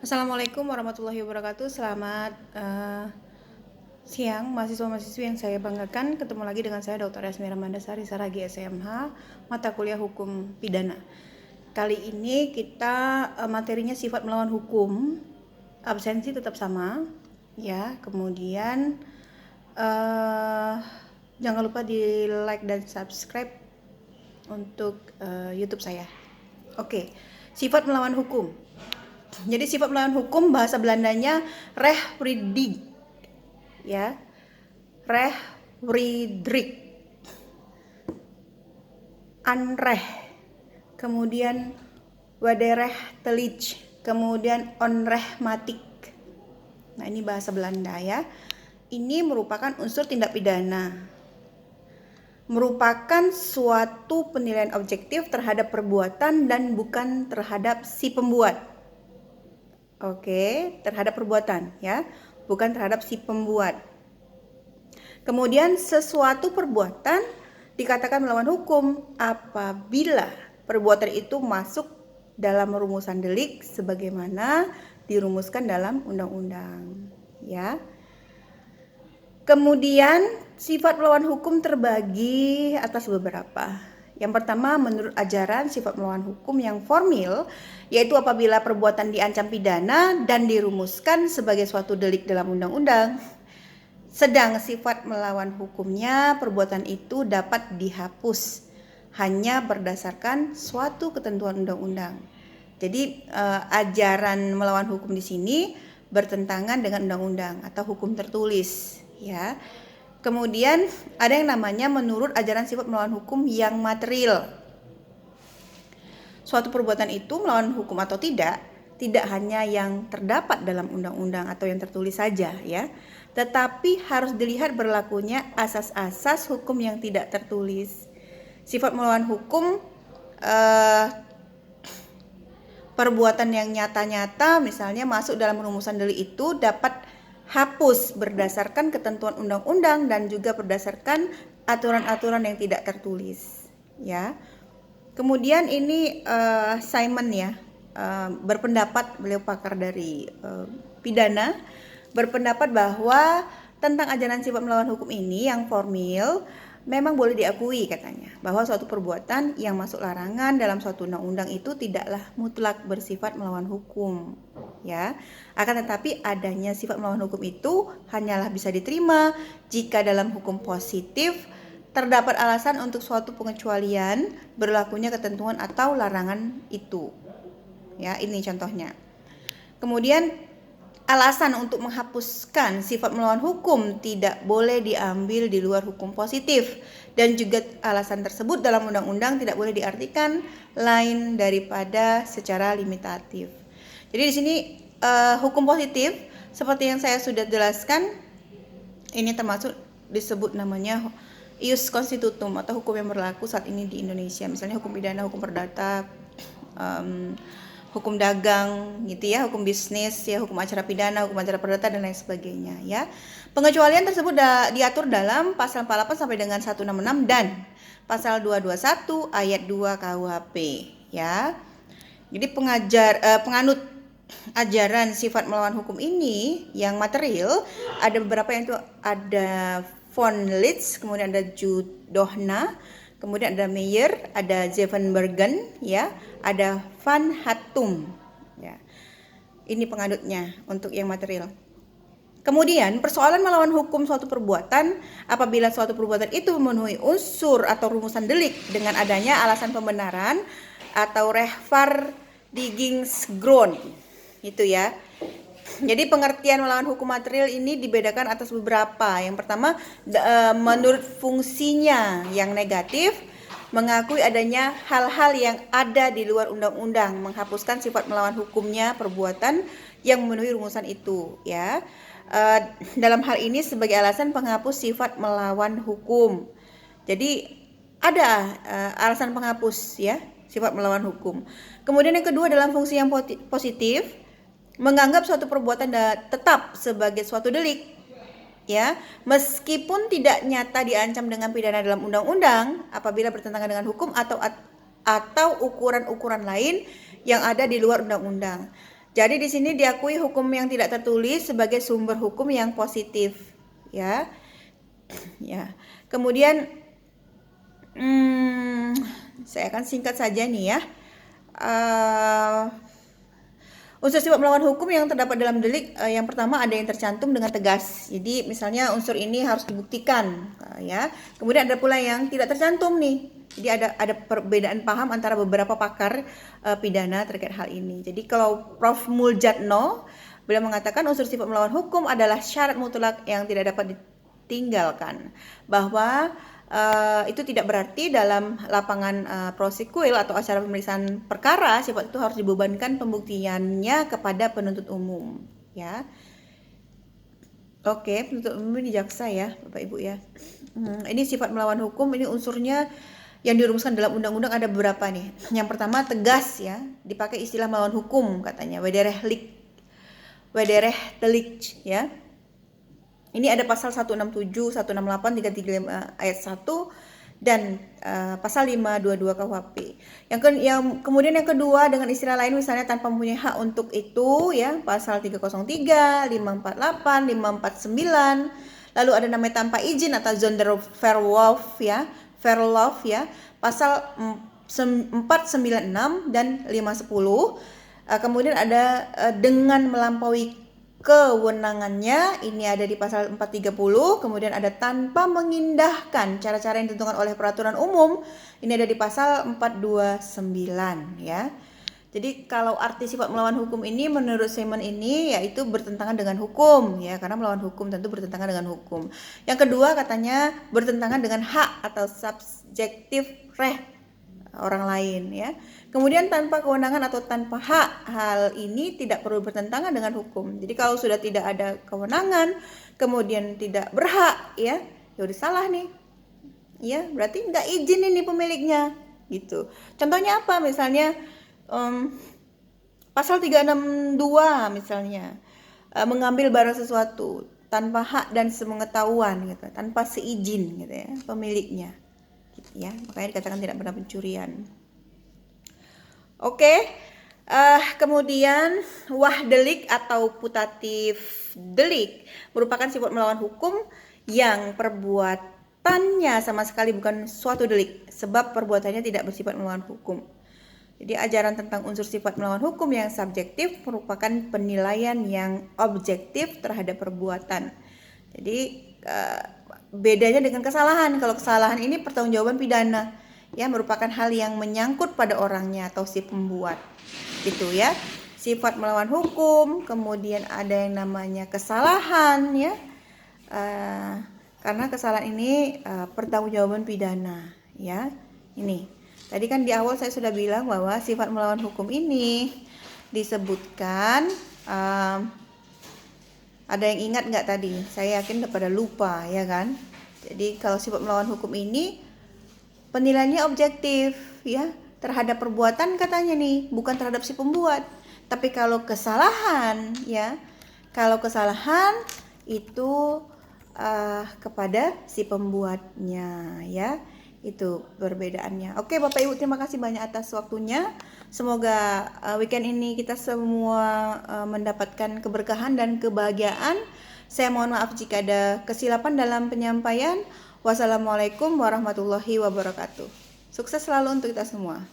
Assalamualaikum warahmatullahi wabarakatuh. Selamat siang mahasiswa-mahasiswi yang saya banggakan. Ketemu lagi dengan saya Dr. Yasmira Mandasari Saragi SMH, mata kuliah Hukum Pidana. Kali ini kita materinya sifat melawan hukum. Absensi tetap sama, ya. Kemudian jangan lupa di like dan subscribe untuk YouTube saya. Oke, sifat melawan hukum. Jadi sifat melawan hukum bahasa Belandanya rechtwidrig, ya, rechtwidrig, unrecht, kemudian wederrechtelijk, kemudian onrechtmatig. Nah, ini bahasa Belanda ya. Ini merupakan unsur tindak pidana. Merupakan suatu penilaian objektif terhadap perbuatan dan bukan terhadap si pembuat. Oke, terhadap perbuatan ya, bukan terhadap si pembuat. Kemudian sesuatu perbuatan dikatakan melawan hukum apabila perbuatan itu masuk dalam rumusan delik sebagaimana dirumuskan dalam undang-undang, ya. Kemudian sifat melawan hukum terbagi atas beberapa. Yang pertama, menurut ajaran sifat melawan hukum yang formil, yaitu apabila perbuatan diancam pidana dan dirumuskan sebagai suatu delik dalam undang-undang. Sedang sifat melawan hukumnya, perbuatan itu dapat dihapus hanya berdasarkan suatu ketentuan undang-undang. Jadi ajaran melawan hukum di sini bertentangan dengan undang-undang atau hukum tertulis, ya. Kemudian ada yang namanya menurut ajaran sifat melawan hukum yang material. Suatu perbuatan itu melawan hukum atau tidak hanya yang terdapat dalam undang-undang atau yang tertulis saja, ya. Tetapi harus dilihat berlakunya asas-asas hukum yang tidak tertulis. Sifat melawan hukum perbuatan yang nyata-nyata misalnya masuk dalam rumusan delik itu dapat hapus berdasarkan ketentuan undang-undang dan juga berdasarkan aturan-aturan yang tidak tertulis, ya. Kemudian ini Simon ya, berpendapat, beliau pakar dari pidana, berpendapat bahwa tentang ajaran sifat melawan hukum ini yang formil memang boleh diakui, katanya, bahwa suatu perbuatan yang masuk larangan dalam suatu undang-undang itu tidaklah mutlak bersifat melawan hukum, ya. Akan tetapi adanya sifat melawan hukum itu hanyalah bisa diterima jika dalam hukum positif terdapat alasan untuk suatu pengecualian berlakunya ketentuan atau larangan itu, ya. Ini contohnya. Kemudian alasan untuk menghapuskan sifat melawan hukum tidak boleh diambil di luar hukum positif, dan juga alasan tersebut dalam undang-undang tidak boleh diartikan lain daripada secara limitatif. Jadi di sini hukum positif seperti yang saya sudah jelaskan ini termasuk disebut namanya ius constitutum atau hukum yang berlaku saat ini di Indonesia. Misalnya hukum pidana, hukum perdata, hukum dagang gitu ya, hukum bisnis ya, hukum acara pidana, hukum acara perdata dan lain sebagainya, ya. Pengecualian tersebut diatur dalam pasal 48 sampai dengan 166 dan pasal 221 ayat 2 KUHP, ya. Jadi penganut ajaran sifat melawan hukum ini yang material ada beberapa, yang itu ada von Litz, kemudian ada Judohna, kemudian ada Meyer, ada Zevenbergen, ya, ada Van Hattum, ya. Ini penganutnya untuk yang material. Kemudian persoalan melawan hukum suatu perbuatan apabila suatu perbuatan itu memenuhi unsur atau rumusan delik dengan adanya alasan pembenaran atau rechtvaardigingsgrond, itu ya. Jadi pengertian melawan hukum material ini dibedakan atas beberapa. Yang pertama, menurut fungsinya yang negatif, mengakui adanya hal-hal yang ada di luar undang-undang, menghapuskan sifat melawan hukumnya perbuatan yang memenuhi rumusan itu, ya. Dalam hal ini sebagai alasan penghapus sifat melawan hukum. Jadi ada alasan penghapus, ya, sifat melawan hukum. Kemudian yang kedua, dalam fungsi yang positif, menganggap suatu perbuatan tetap sebagai suatu delik, ya, meskipun tidak nyata diancam dengan pidana dalam undang-undang apabila bertentangan dengan hukum atau ukuran-ukuran lain yang ada di luar undang-undang. Jadi di sini diakui hukum yang tidak tertulis sebagai sumber hukum yang positif, ya. Ya. Kemudian saya akan singkat saja nih ya. Unsur sifat melawan hukum yang terdapat dalam delik, yang pertama ada yang tercantum dengan tegas. Jadi misalnya unsur ini harus dibuktikan, ya. Kemudian ada pula yang tidak tercantum nih. Jadi ada perbedaan paham antara beberapa pakar pidana terkait hal ini. Jadi kalau Prof. Muljatno beliau mengatakan unsur sifat melawan hukum adalah syarat mutlak yang tidak dapat ditinggalkan, bahwa itu tidak berarti dalam lapangan prosekuil atau acara pemeriksaan perkara sifat itu harus dibebankan pembuktiannya kepada penuntut umum, ya. Oke, penuntut umum ini jaksa ya, Bapak Ibu ya. Ini sifat melawan hukum, ini unsurnya yang dirumuskan dalam undang-undang ada beberapa nih. Yang pertama tegas ya, dipakai istilah melawan hukum katanya, wederrechtlich ya. Ini ada pasal 167, 168, 335 ayat 1 dan pasal 522 KUHP. Kemudian yang kedua dengan istilah lain misalnya tanpa mempunyai hak untuk itu ya, pasal 303, 548, 549. Lalu ada namanya tanpa izin atau Sonderverkauf ya, pasal 496 dan 510. Kemudian ada dengan melampaui kewenangannya, ini ada di pasal 430. Kemudian ada tanpa mengindahkan cara-cara yang ditentukan oleh peraturan umum, ini ada di pasal 429 ya. Jadi kalau arti sifat melawan hukum ini menurut Simon ini yaitu bertentangan dengan hukum ya, karena melawan hukum tentu bertentangan dengan hukum. Yang kedua katanya bertentangan dengan hak atau subjektif recht orang lain ya. Kemudian tanpa kewenangan atau tanpa hak, hal ini tidak perlu bertentangan dengan hukum. Jadi kalau sudah tidak ada kewenangan, kemudian tidak berhak ya udah salah nih. Ya, berarti nggak izin ini pemiliknya gitu. Contohnya apa? Misalnya pasal 362 misalnya mengambil barang sesuatu tanpa hak dan sepengetahuan gitu, tanpa seizin gitu ya pemiliknya. Ya, makanya dikatakan tidak pernah pencurian. Oke, kemudian wahdelik atau putatif delik merupakan sifat melawan hukum yang perbuatannya sama sekali bukan suatu delik, sebab perbuatannya tidak bersifat melawan hukum. Jadi ajaran tentang unsur sifat melawan hukum yang subjektif merupakan penilaian yang objektif terhadap perbuatan. Jadi bedanya dengan kesalahan. Kalau kesalahan ini pertanggungjawaban pidana ya, merupakan hal yang menyangkut pada orangnya atau si pembuat gitu ya. Sifat melawan hukum, kemudian ada yang namanya kesalahan ya, karena kesalahan ini pertanggungjawaban pidana ya. Ini tadi kan di awal saya sudah bilang bahwa sifat melawan hukum ini disebutkan, ada yang ingat nggak tadi? Saya yakin udah pada lupa ya kan. Jadi kalau sifat melawan hukum ini penilaiannya objektif ya, terhadap perbuatan katanya nih, bukan terhadap si pembuat. Tapi kalau kesalahan ya, kalau kesalahan itu kepada si pembuatnya ya. Itu perbedaannya. Oke Bapak Ibu, terima kasih banyak atas waktunya. Semoga weekend ini kita semua mendapatkan keberkahan dan kebahagiaan. Saya mohon maaf jika ada kesilapan dalam penyampaian. Wassalamualaikum warahmatullahi wabarakatuh. Sukses selalu untuk kita semua.